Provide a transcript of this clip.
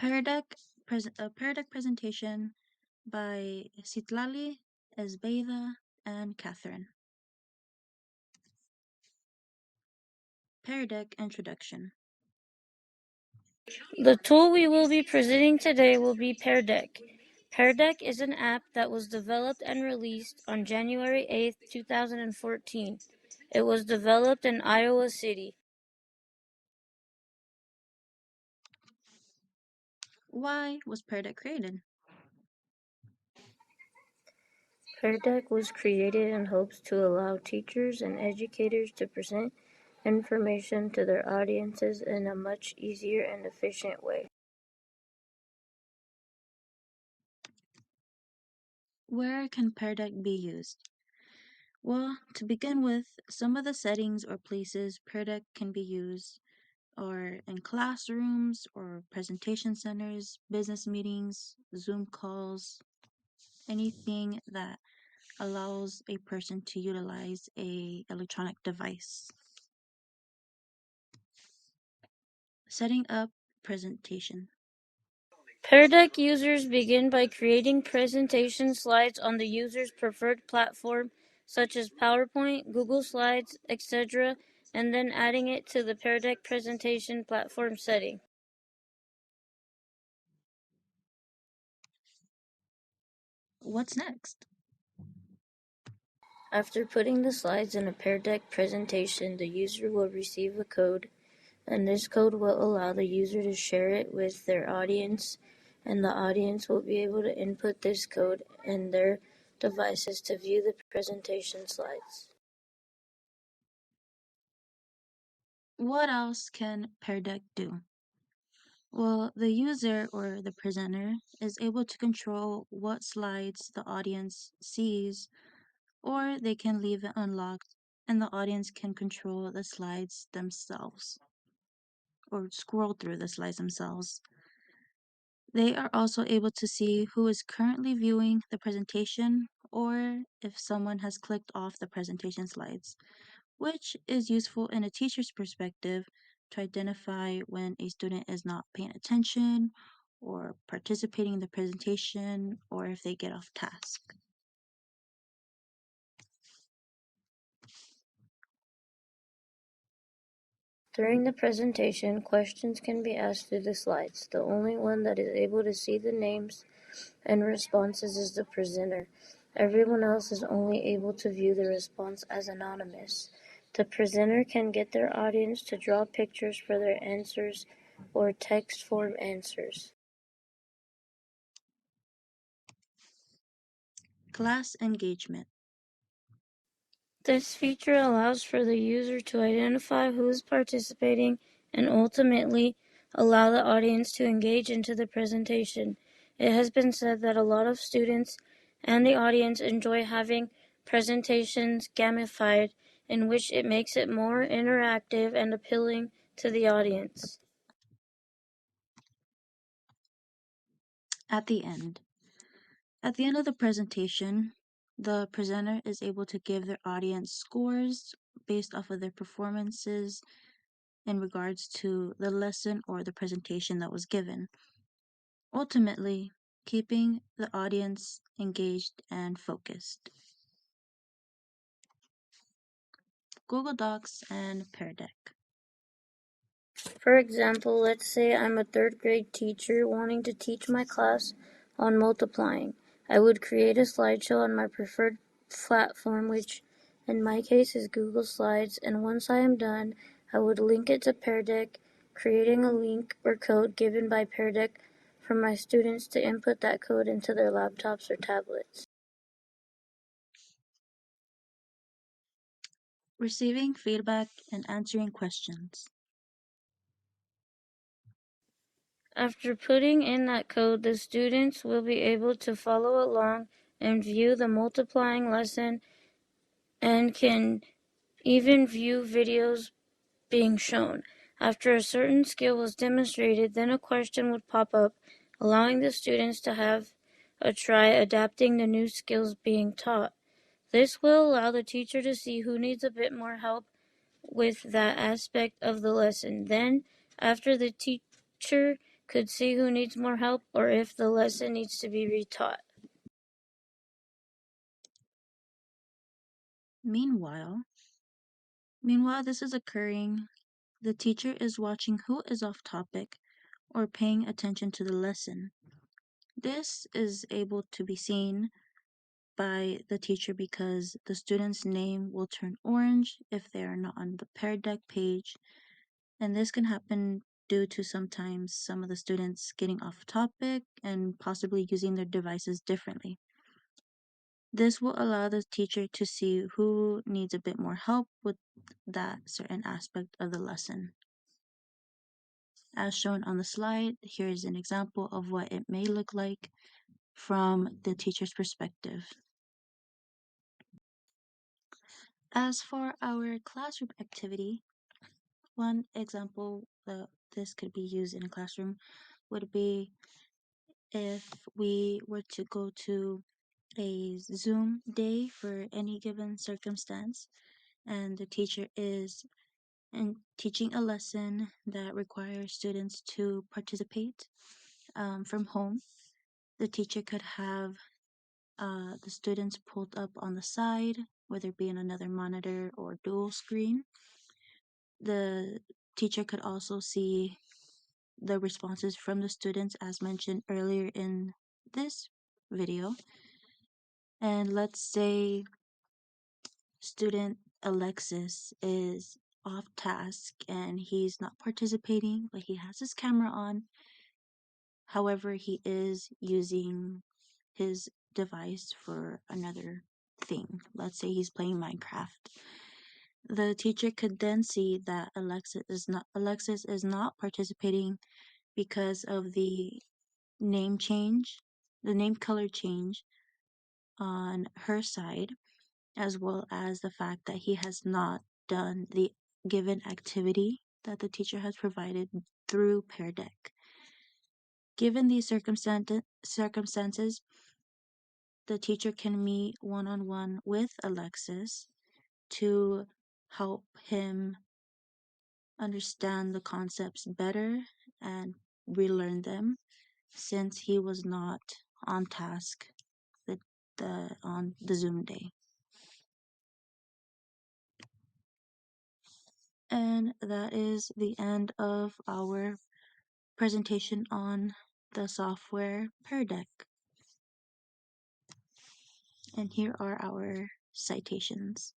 A Pear Deck presentation by Zitlaly, Esbeyda, and Catherine. Pear Deck Introduction. The tool we will be presenting today will be Pear Deck. Pear Deck is an app that was developed and released on January 8, 2014. It was developed in Iowa City. Why was Pear Deck created? Pear Deck was created in hopes to allow teachers and educators to present information to their audiences in a much easier and efficient way. Where can Pear Deck be used? Well, to begin with, some of the settings or places Pear Deck can be used are in classrooms or presentation centers, business meetings, Zoom calls, anything that allows a person to utilize a electronic device. Setting up presentation. Pear Deck users begin by creating presentation slides on the user's preferred platform, such as PowerPoint, Google Slides, etc., and then adding it to the Pear Deck presentation platform setting. What's next? After putting the slides in a Pear Deck presentation, the user will receive a code, and this code will allow the user to share it with their audience, and the audience will be able to input this code in their devices to view the presentation slides. What else can Pear Deck do? Well, the user or the presenter is able to control what slides the audience sees, or they can leave it unlocked and the audience can control the slides themselves or scroll through the slides themselves. They are also able to see who is currently viewing the presentation or if someone has clicked off the presentation slides, which is useful in a teacher's perspective to identify when a student is not paying attention or participating in the presentation or if they get off task. During the presentation, questions can be asked through the slides. The only one that is able to see the names and responses is the presenter. Everyone else is only able to view the response as anonymous. The presenter can get their audience to draw pictures for their answers or text form answers. Class engagement. This feature allows for the user to identify who is participating and ultimately allow the audience to engage into the presentation. It has been said that a lot of students and the audience enjoy having presentations gamified, in which it makes it more interactive and appealing to the audience. At the end. At the end of the presentation, the presenter is able to give their audience scores based off of their performances in regards to the lesson or the presentation that was given, ultimately keeping the audience engaged and focused. Google Docs and Pear Deck. For example, let's say I'm a third grade teacher wanting to teach my class on multiplying. I would create a slideshow on my preferred platform, which in my case is Google Slides, and once I am done, I would link it to Pear Deck, creating a link or code given by Pear Deck for my students to input that code into their laptops or tablets. Receiving feedback and answering questions. After putting in that code, the students will be able to follow along and view the multiplying lesson and can even view videos being shown. After a certain skill was demonstrated, then a question would pop up, allowing the students to have a try adapting the new skills being taught. This will allow the teacher to see who needs a bit more help with that aspect of the lesson. Then, after the teacher could see who needs more help or if the lesson needs to be retaught. Meanwhile, this is occurring, the teacher is watching who is off topic or paying attention to the lesson. This is able to be seen by the teacher because the student's name will turn orange if they are not on the Pear Deck page, and this can happen due to sometimes some of the students getting off topic and possibly using their devices differently. This will allow the teacher to see who needs a bit more help with that certain aspect of the lesson. As shown on the slide, here is an example of what it may look like from the teacher's perspective. As for our classroom activity, one example that this could be used in a classroom would be if we were to go to a Zoom day for any given circumstance, and the teacher is teaching a lesson that requires students to participate from home. The teacher could have the students pulled up on the side, whether it be in another monitor or dual screen. The teacher could also see the responses from the students as mentioned earlier in this video. And let's say student Alexis is off task and he's not participating, but he has his camera on. However, he is using his device for another thing. Let's say he's playing Minecraft. The teacher could then see that Alexis is not participating because of the name change, the name color change on her side, as well as the fact that he has not done the given activity that the teacher has provided through Pear Deck. Given these circumstances, the teacher can meet one-on-one with Alexis to help him understand the concepts better and relearn them since he was not on task on the Zoom day. And that is the end of our presentation on the software Pear Deck. And here are our citations.